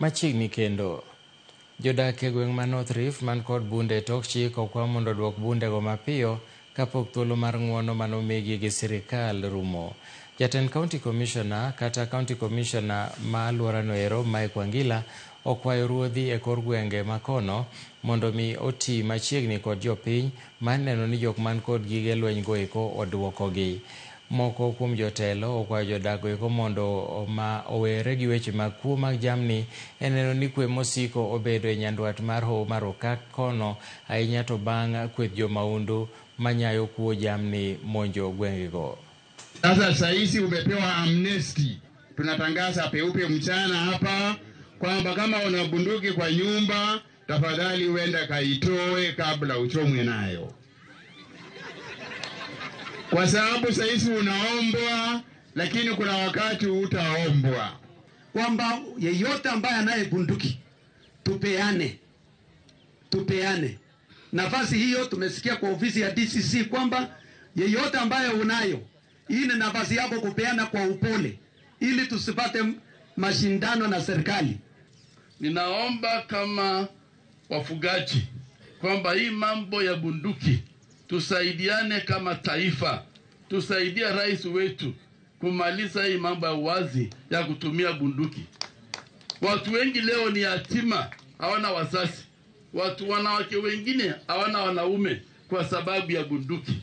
Machiegni kendo jodak e gweng' ma North Rift man kod bunde tok chik okwa mondo duok bundego mapiyo kapok thuolo mar ng'uono manomigi gi sirikal rumo. Jatend County Commissioner kata County Commissioner ma alworano ero Mike Wangila okwayo ruodhi e kor gwenge makono mondo mi oti machiegni kod jopiny mar neno ni jok man kod gige lweny go eko oduokogi. Moko kuom jotelo okwayo jodak eko mondo owere gi weche mag kuo mag jamni e neno ni kwe mosiko obedo e nyandwat mar Hoho mar Okak kono, ahinya to bang' kweth jomaundu manyayo kuo jamni monjo gwengego. Sasa saisi umepewa amnesty. Tunatangaza peupe mchana hapa kwamba kama una bunduki kwa nyumba, tafadhali uenda kaitoe kabla uchomwe nayo. Kwa sababu saisi unaombwa, lakini kuna wakati utaombwa. Kwamba yeyote ambaye anaye bunduki tupeane. Nafasi hiyo tumesikia kwa ofisi ya DCC kwamba yeyote ambaye unayo, hii ni nafasi yako kupeana kwa upole ili tusipate mashindano na serikali. Ninaomba kama wafugaji kwamba hii mambo ya bunduki tusaidiane kama taifa, tusaidia rais wetu kumaliza hii mambo ya uwazi ya kutumia bunduki. Watu wengi leo ni yatima, hawana wazazi. Wanawake wengine hawana wanaume kwa sababu ya bunduki.